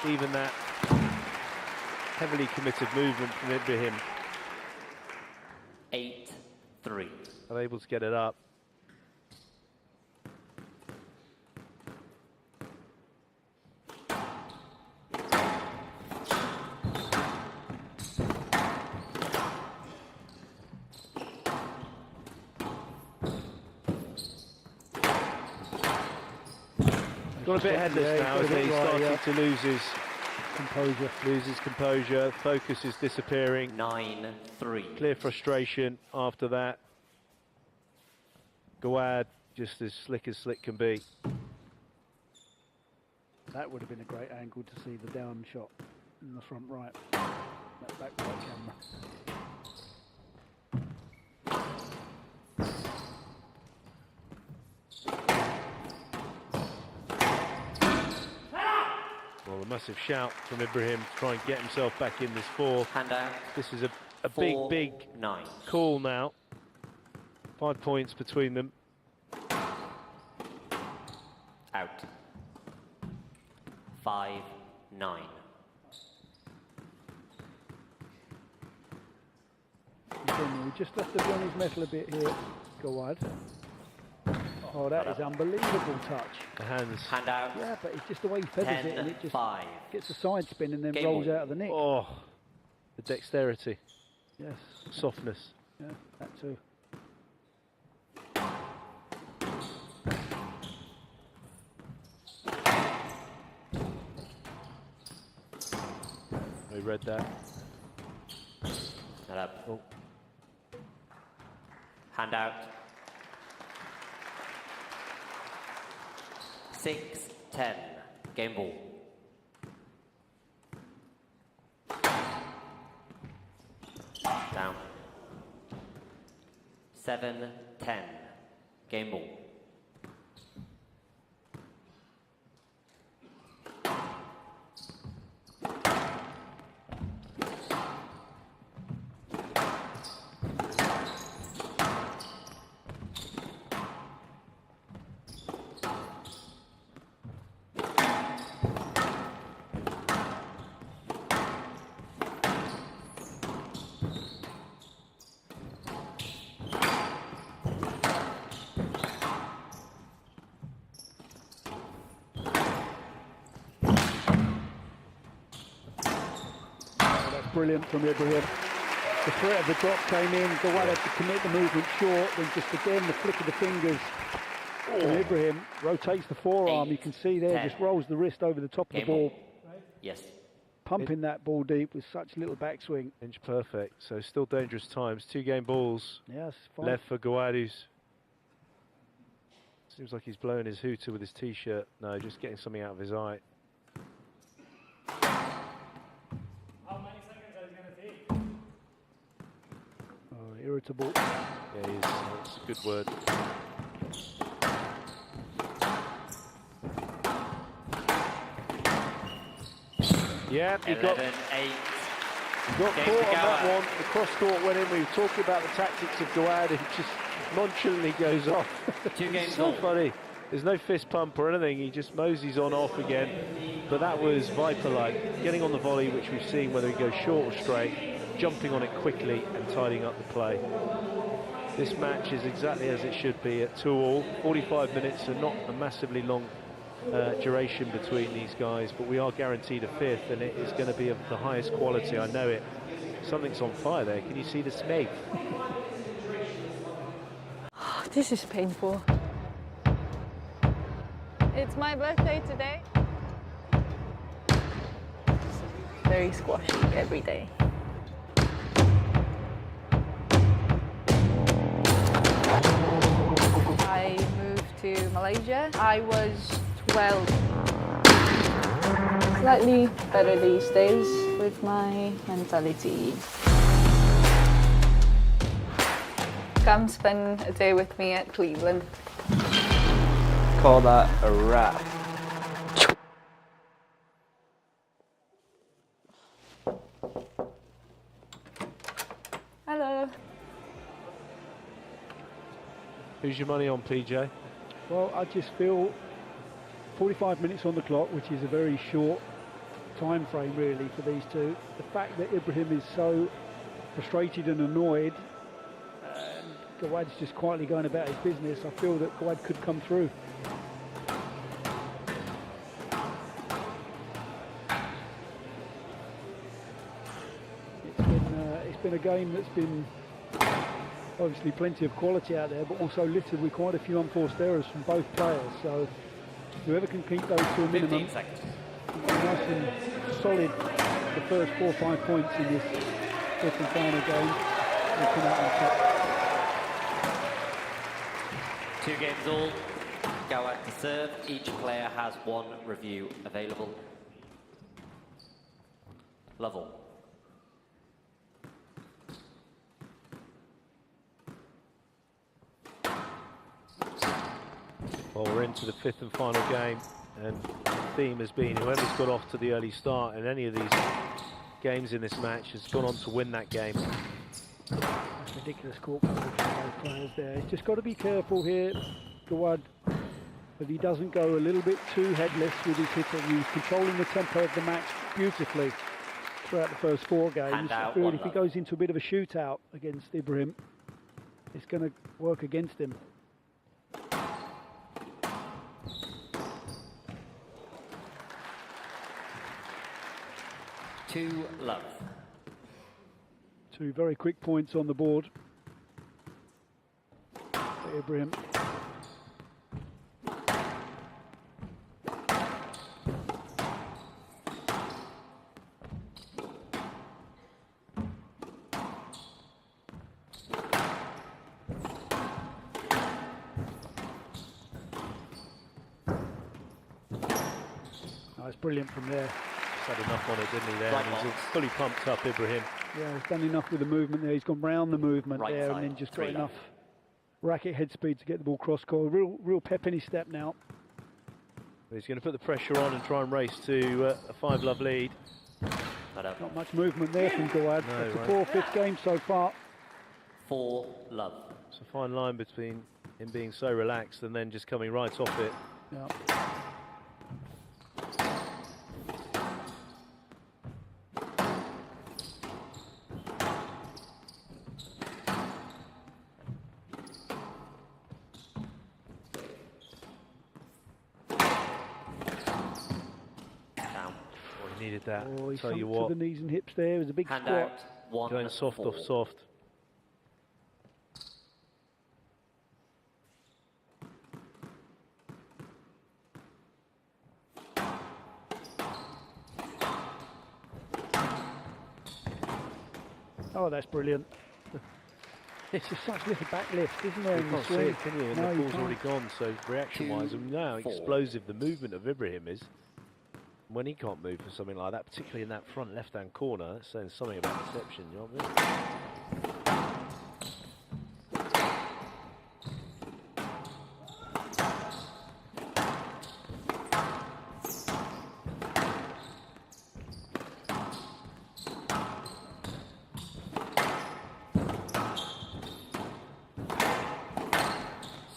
even that heavily committed movement from Ibrahim. 8-3. Unable to get it up. Got a bit headless now, as he's starting to lose his composure. Focus is disappearing. 9-3. Clear frustration after that. Gawad just as slick can be. That would have been a great angle to see the down shot in the front right. That back right camera. Well, a massive shout from Ibrahim to try and get himself back in this fourth. Hand out. This is a big call now. 5 points between them. Out. 5-9. We just have to be on his mettle a bit here, Gawad. Oh, that is unbelievable touch. The hands. Hand out. Yeah, but it's just the way he feathers it, and it just 5. gets a side spin and then rolls out of the nick. Oh, the dexterity. Yes. Softness. Yeah, that too. We read that. Not up. Oh. Hand out. 6-10. Game ball. Down. 7-10. Game ball. brilliant from Ibrahim. The threat of the drop came in, Gawad had to commit the movement short, then just again the flick of the fingers. And Ibrahim rotates the forearm, you can see there, just rolls the wrist over the top of the ball. Yes. Pumping that ball deep with such little backswing. Inch perfect, so still dangerous times. 2 game balls Yes, fine. left for Gawad, who's seems like he's blowing his hooter with his t-shirt. No, just getting something out of his eye. How many seconds are you going to take? Oh, irritable. Yeah, he is. That's a good word. Yeah, he got 11-8. caught on that one. The cross court went in. We were talking about the tactics of Gawad. It just nonchalantly goes off. 2 games So all. funny. There's no fist pump or anything. He just moseys on off again. But that was Viper-like. Getting on the volley, which we've seen, whether he goes short or straight, jumping on it quickly and tidying up the play. This match is exactly as it should be at 2-all. 45 minutes, so not a massively long duration between these guys, but we are guaranteed a 5th, and it is going to be of the highest quality. I know it. Something's on fire there. Can you see the smoke? This is painful. It's my birthday today. Very squashy every day. I moved to Malaysia. I was 12. Slightly better these days with my mentality. Come spend a day with me at Cleveland. Call that a wrap. Hello. Who's your money on, PJ? Well, I just feel 45 minutes on the clock, which is a very short time frame really for these two. The fact that Ibrahim is so frustrated and annoyed, and Gawad's just quietly going about his business, I feel that Gawad could come through. It's been a game that's been obviously plenty of quality out there, but also littered with quite a few unforced errors from both players. So whoever can keep those to a minimum, 15 seconds. nice and solid, the first 4 or 5 points in this 5th and final game, will come out on top. 2 games all. Gawad to serve. Each player has 1 review available. Level. Well, we're into the 5th and final game, and the theme has been whoever's got off to the early start in any of these games in this match has gone on to win that game. That's ridiculous court coverage from both players there. He's just got to be careful here, Gawad, that he doesn't go a little bit too headless with his hitter. He's controlling the tempo of the match beautifully throughout the first 4 games. I feel if he goes into a bit of a shootout against Ibrahim, it's going to work against him. Two love. 2 very quick points on the board for Ibrahim. That's brilliant from there. He's had enough on it, didn't he, there? Right, He's fully pumped up, Ibrahim. Yeah, he's done enough with the movement there. He's gone round the movement Right there side, and then just got 3 love. enough racket head speed to get the ball cross court. Real pep in his step now. He's going to put the pressure on and try and race to a 5-love lead. Not much movement there from Gawad. No, It's a right. poor 5th game so far. 4 love. It's a fine line between him being so relaxed and then just coming right off it. Yeah. Well, he needed that. Oh, he Tell sunk you to what, the knees and hips there. It was a big Hand squat. out, going soft 1-4. off soft. Oh, that's brilliant. It's just such little back lift, isn't there? You in the can't see swing? it, can you? And No, the you ball's already can't. gone, so reaction-wise, and now 2-4. explosive the movement of Ibrahim is. When he can't move for something like that, particularly in that front left-hand corner, it's saying something about deception, you know what I mean?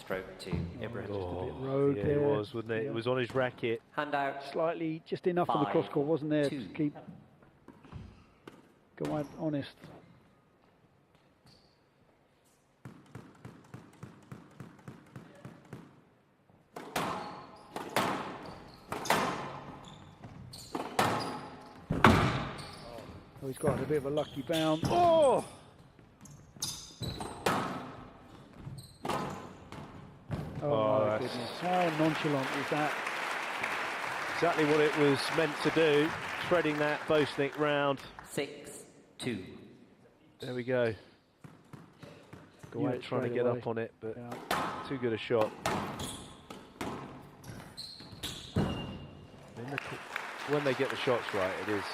Stroke to Ibrahim. Rogue Yeah, there. it was, wasn't it? Yeah. It was on his racket. Hand out, Slightly, just enough of the 5, cross court, wasn't there, 2. to keep Gawad honest. Oh, he's got a bit of a lucky bounce. Oh! Oh, my goodness. How nonchalant was that? Exactly what it was meant to do, threading that Bosnick round. 6-2. There we go. Knew Gawad it trying to straight get away. up on it, but Yeah. too good a shot. When they get the shots right, it is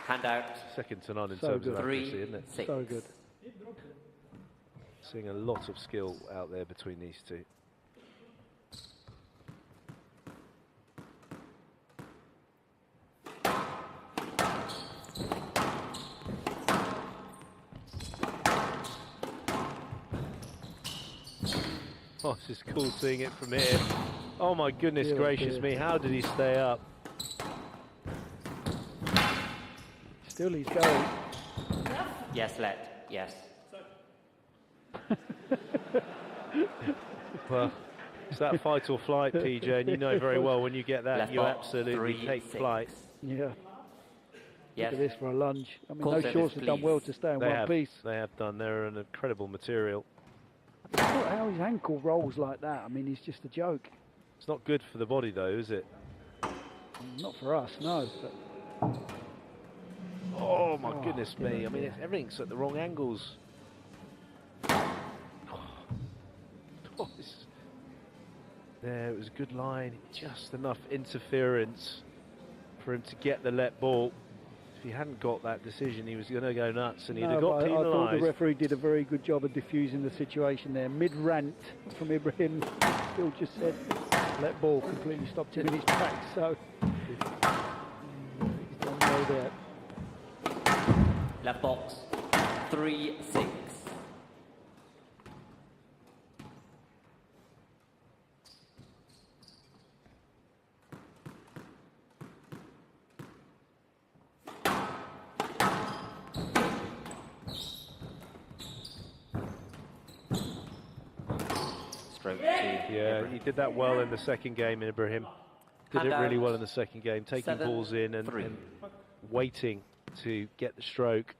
Hand out, second to none in So terms good. of accuracy, isn't it? 3-6. So good. Seeing a lot of skill out there between these two. Oh, this is cool seeing it from here. Oh my goodness Yeah, gracious yeah. me, how did he stay up? Still he's going. Yes, let. Yes. Well, it's that fight or flight, PJ, and you know very well when you get that, Left you box, absolutely 3-6. take flight. Yeah. Yes. Look at this for a lunge. I mean, Call those service, shorts have done please. well to stay in They one have, piece. they have done. They're an incredible material. How his ankle rolls like that, I mean, he's just a joke. It's not good for the body, though, is it? Not for us, no. But Oh my Oh, goodness dear, me! I mean, dear. everything's at the wrong angles. Oh, there, it was a good line, just enough interference for him to get the let ball. If he hadn't got that decision, he was going to go nuts, and he'd have got but I thought the penalised. referee did a very good job of diffusing the situation there. Mid-rant from Ibrahim, Phil just said, let ball, completely stopped him in his tracks. So he's done well there. Left box, 3-6. Stroke to Yeah, Ibrahim. he did that well in the second game, Ibrahim. Did it Hand really out. well in the second game, taking 7-3. balls in and waiting to get the stroke.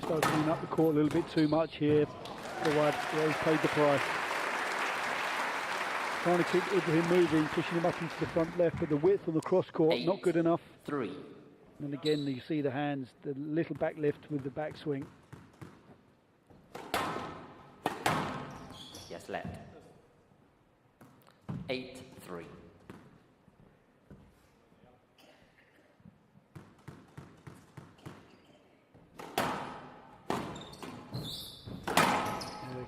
Just opening up the court a little bit too much here. Gawad, yeah, he's paid the price. Trying to keep Ibrahim moving, pushing him up into the front left, but the width on the cross court, not good enough. 3. And again, you see the hands, the little back lift with the backswing. Yes, left. 8-3.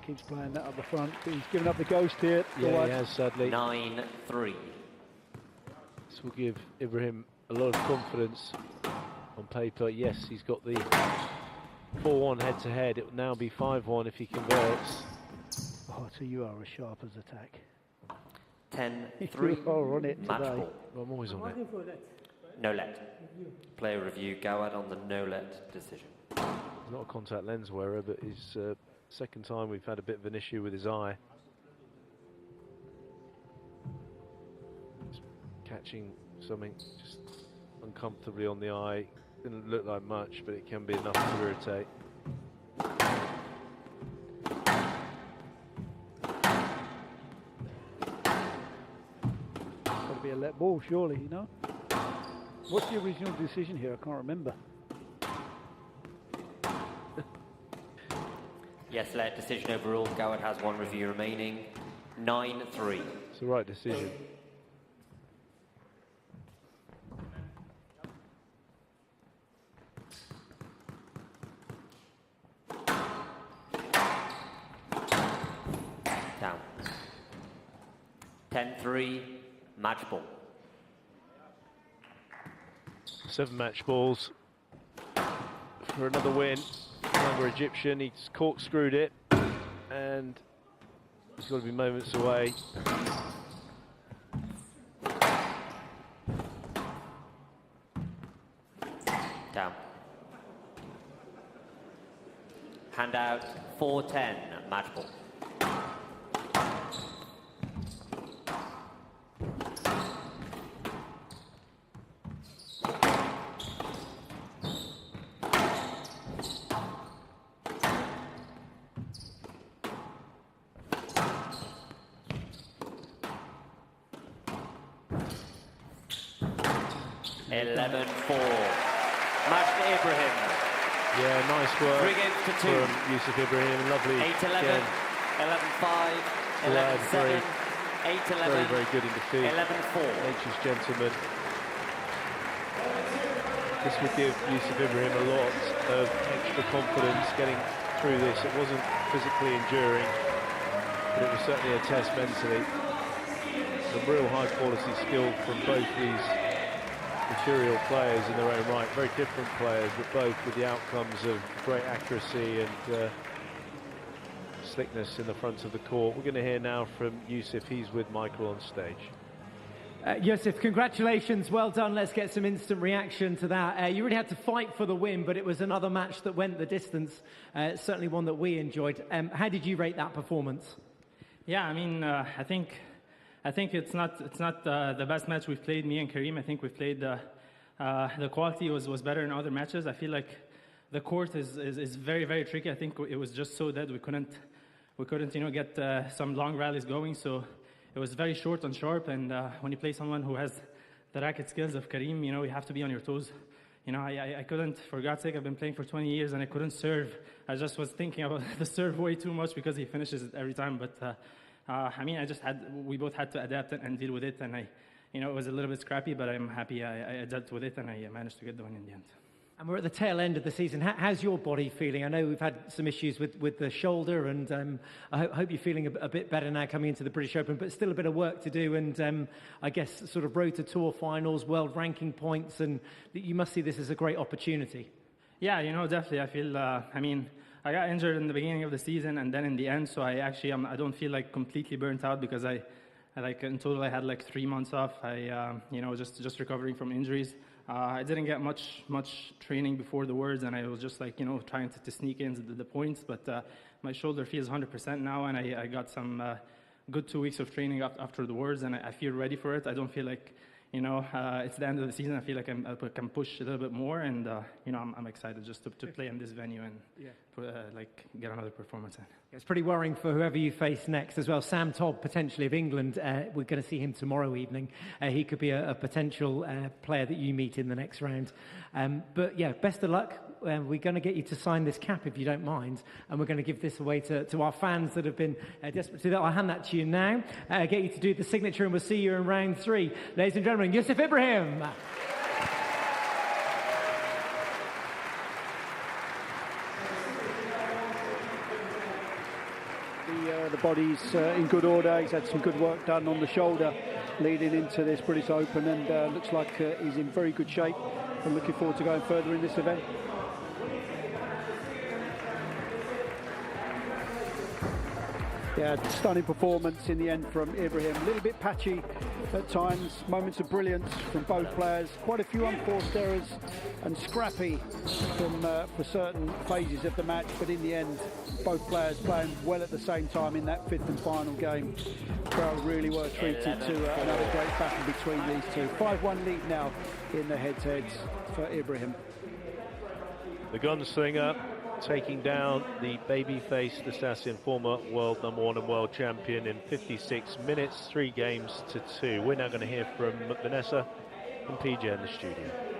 Keeps playing that up the front, but he's given up the ghost here. Yeah, Gawad. he has, sadly. 9-3. This will give Ibrahim a lot of confidence On paper, yes, he's got the 4-1 head-to-head. It will now be 5-1 if he converts. Oh, so you are as sharp as attack. 10-3. You are on it Match today. ball. I'm always on it. No let. Player review. Gawad on the no let decision. It's not a contact lens wearer, but his second time we've had a bit of an issue with his eye. Just catching something just uncomfortably on the eye. Didn't look like much, but it can be enough to irritate. Got to be a let ball, surely, you know? What's the original decision here? I can't remember. Yes, let decision overall. Gawad has one review remaining. 9-3. It's the right decision. Down. 10-3. Match ball. 7 match balls for another win. Younger Egyptian, he's corkscrewed it, and he's got to be moments away. Down. Handout 4-10. Match ball. Ibrahim. Yeah, nice work 3 games to 2 from Youssef Ibrahim. Lovely. 8-11, 11-5, 11-7, 8-11. Very, very good in defeat. 11-4. Nature's gentleman. This would give Youssef Ibrahim a lot of extra confidence getting through this. It wasn't physically enduring, but it was certainly a test mentally. Some real high-quality skill from both these material players in their own right, very different players, but both with the outcomes of great accuracy and slickness in the front of the court. We're going to hear now from Youssef. He's with Michael on stage. Youssef, congratulations, well done. Let's get some instant reaction to that. You really had to fight for the win, but it was another match that went the distance, certainly one that we enjoyed. How did you rate that performance? Yeah, I mean, I think it's not the best match we've played, me and Karim. I think we've played the quality was better in other matches. I feel like the court is very, very tricky. I think it was just so that we couldn't get some long rallies going. So it was very short and sharp. And when you play someone who has the racket skills of Karim, you have to be on your toes. I couldn't, for God's sake, I've been playing for 20 years and I couldn't serve. I just was thinking about the serve way too much because he finishes it every time. But I mean, we both had to adapt and deal with it, and it was a little bit scrappy, but I'm happy I dealt with it, and I managed to get the win in the end. And we're at the tail end of the season. How's your body feeling? I know we've had some issues with the shoulder, and I hope you're feeling a bit better now coming into the British Open, but still a bit of work to do, and I guess sort of road to tour finals, world ranking points, and you must see this as a great opportunity. Yeah, definitely. I feel, I got injured in the beginning of the season and then in the end, so I don't feel like completely burnt out because I in total I had like 3 months off. Just recovering from injuries. I didn't get much training before the Worlds, and I was just like trying to sneak in the points. But my shoulder feels 100% now, and I got some good 2 weeks of training after the Worlds, and I feel ready for it. I don't feel like it's the end of the season. I feel like I can push a little bit more, and I'm excited just to play in this venue and get another performance in. It's pretty worrying for whoever you face next as well. Sam Todd, potentially of England. We're going to see him tomorrow evening. He could be a potential player that you meet in the next round. But yeah, best of luck. We're going to get you to sign this cap if you don't mind, and we're going to give this away to our fans that have been desperate to do that. I'll hand that to you now. Get you to do the signature, and we'll see you in round 3. Ladies and gentlemen, Youssef Ibrahim. The body's in good order. He's had some good work done on the shoulder leading into this British Open, and looks like he's in very good shape and looking forward to going further in this event. Yeah, stunning performance in the end from Ibrahim. A little bit patchy at times, moments of brilliance from both players, quite a few unforced errors and scrappy for certain phases of the match, but in the end both players playing well at the same time in that fifth and final game. Crowd really were treated to another great battle between these two. 5-1 lead now in the head-to-heads for Ibrahim. The gunslinger taking down the baby-faced assassin, former world #1 and world champion, in 56 minutes, 3 games to 2. We're now going to hear from Vanessa and PJ in the studio.